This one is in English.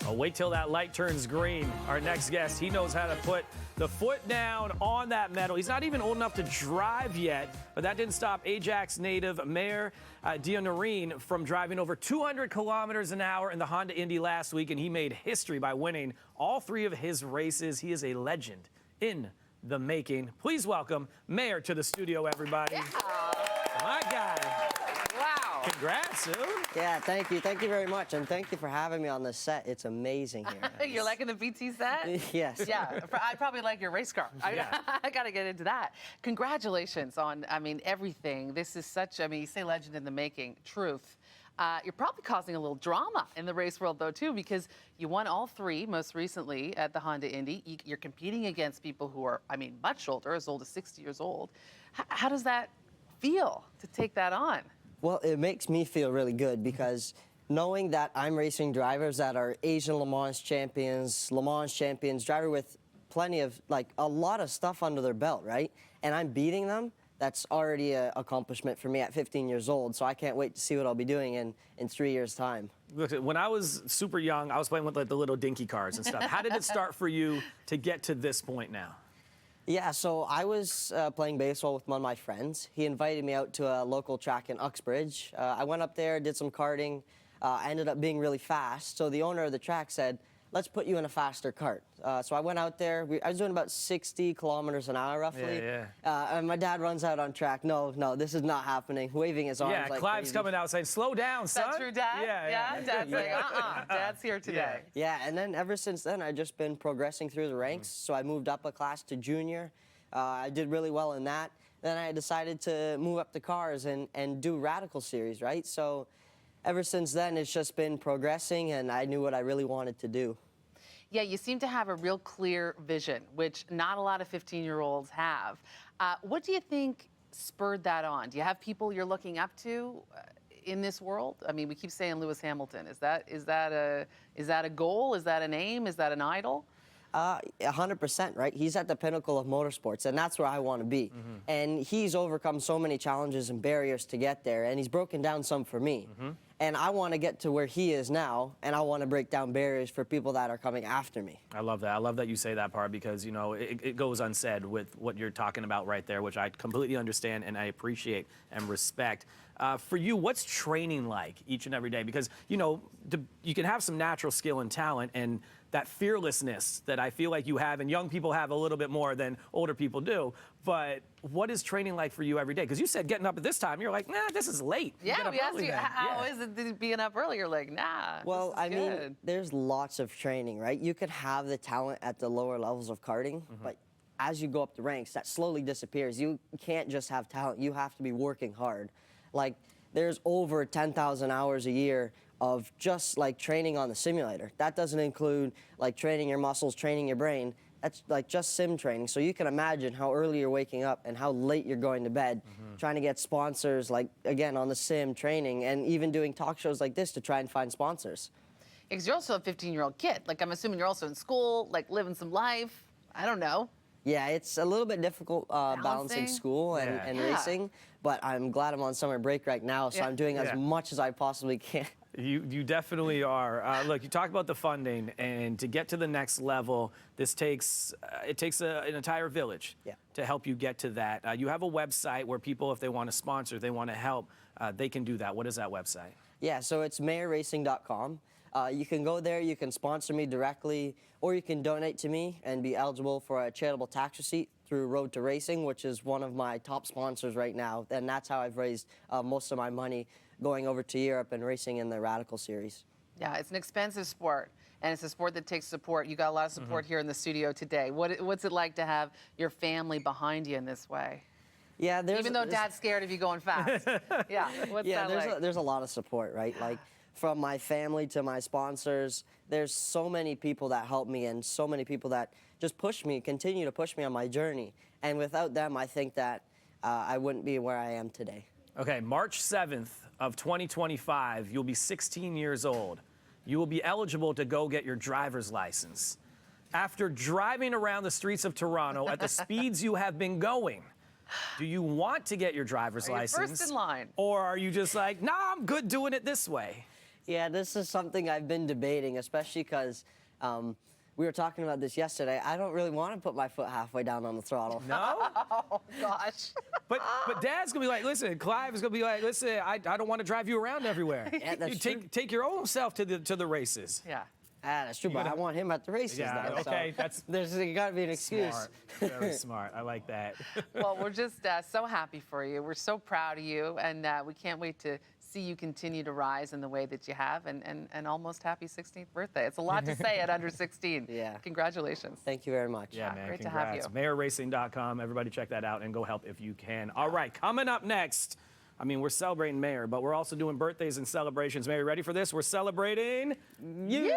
Well, wait till that light turns green. Our next guest, he knows how to put the foot down on that metal. He's not even old enough to drive yet, but that didn't stop Ajax native Mayer Deonarine from driving over 200 kilometers an hour in the Honda Indy last week, and he made history by winning all 3 of his races. He is a legend in the making. Please welcome Mayer to the studio, everybody. Yeah. My guy. Wow. Congrats, dude. Yeah, thank you. Thank you very much. And thank you for having me on this set. It's amazing here. You're liking the BT set? Yes. Yeah, I probably like your race car. Yeah. I got to get into that. Congratulations on, everything. This is such, you say legend in the making, truth. You're probably causing a little drama in the race world, though, too, because you won all 3 most recently at the Honda Indy. You're competing against people who are, much older, as old as 60 years old. How does that feel to take that on? Well, it makes me feel really good because knowing that I'm racing drivers that are Asian Le Mans champions, driver with plenty of, a lot of stuff under their belt, right? And I'm beating them. That's already an accomplishment for me at 15 years old, so I can't wait to see what I'll be doing in 3 years' time. Look, when I was super young, I was playing with the little dinky cars and stuff. How did it start for you to get to this point now? Yeah, so I was playing baseball with one of my friends. He invited me out to a local track in Uxbridge. I went up there, did some karting. I ended up being really fast, so the owner of the track said, let's put you in a faster kart. So I went out there. I was doing about 60 kilometers an hour, roughly. Yeah. And my dad runs out on track. No, this is not happening. Waving his arms Yeah, like Clive's crazy. coming out saying, slow down, son. That's true, Dad? Yeah. Dad's like, Dad's here today. Yeah, and then ever since then, I've just been progressing through the ranks. So I moved up a class to junior. I did really well in that. Then I decided to move up the cars and do Radical Series, right? So ever since then, it's just been progressing, and I knew what I really wanted to do. Yeah, you seem to have a real clear vision, which not a lot of 15-year-olds have. What do you think spurred that on? Do you have people you're looking up to in this world? We keep saying Lewis Hamilton. Is that a goal? Is that an aim? Is that an idol? 100%, right? He's at the pinnacle of motorsports, and that's where I want to be. And he's overcome so many challenges and barriers to get there, and he's broken down some for me. And I want to get to where he is now, and I want to break down barriers for people that are coming after me. I love that. I love that you say that part because, it goes unsaid with what you're talking about right there, which I completely understand and I appreciate and respect. For you, what's training like each and every day? Because, you can have some natural skill and talent and that fearlessness that I feel like you have, and young people have a little bit more than older people do. But what is training like for you every day? Because you said getting up at this time, you're like, nah, this is late. Yeah, we asked you, how is it being up early? You're like, nah, well, this is good. There's lots of training, right? You could have the talent at the lower levels of karting, but as you go up the ranks, that slowly disappears. You can't just have talent. You have to be working hard. There's over 10,000 hours a year of just training on the simulator. That doesn't include training your muscles, training your brain. That's just sim training. So you can imagine how early you're waking up and how late you're going to bed, trying to get sponsors, again, on the sim training, and even doing talk shows like this to try and find sponsors. Because you're also a 15-year-old kid. I'm assuming you're also in school, living some life. I don't know. Yeah, it's a little bit difficult balancing school and racing, but I'm glad I'm on summer break right now, so I'm doing as much as I possibly can. You definitely are. Look, you talk about the funding, and to get to the next level, this takes an entire village to help you get to that. You have a website where people, if they want to sponsor, they want to help, they can do that. What is that website? Yeah, so it's mayerracing.com. You can go there, you can sponsor me directly, or you can donate to me and be eligible for a charitable tax receipt through Road to Racing, which is one of my top sponsors right now. And that's how I've raised most of my money going over to Europe and racing in the Radical Series. Yeah, it's an expensive sport, and it's a sport that takes support. You got a lot of support here in the studio today. What's it like to have your family behind you in this way? Yeah, even though Dad's scared of you going fast. Yeah, what's that like? There's a lot of support, right? From my family to my sponsors, there's so many people that help me and so many people that just push me, continue to push me on my journey. And without them, I think that I wouldn't be where I am today. Okay, March 7th of 2025, you'll be 16 years old. You will be eligible to go get your driver's license. After driving around the streets of Toronto at the speeds you have been going, do you want to get your driver's license? First in line. Or are you just like, nah, I'm good doing it this way? Yeah, this is something I've been debating, especially because we were talking about this yesterday. I don't really want to put my foot halfway down on the throttle. No? Oh, gosh. But Dad's gonna be like, listen, Clive is gonna be like, listen, I don't want to drive you around everywhere. Yeah, that's you true. take your own self to the races. Yeah. That's true, but I want him at the races, Yeah, though. okay, so there's got to be an excuse. Smart. Very smart. I like that. Well, we're just so happy for you. We're so proud of you, and we can't wait to see you continue to rise in the way that you have, and almost happy 16th birthday. It's a lot to say at under 16. Yeah. Congratulations. Thank you very much. Yeah, man. Great to Congrats. have you. MayerRacing.com. Everybody check that out and go help if you can. All right, coming up next. I mean, we're celebrating Mayer, but we're also doing birthdays and celebrations. Mayer, ready for this? We're celebrating you.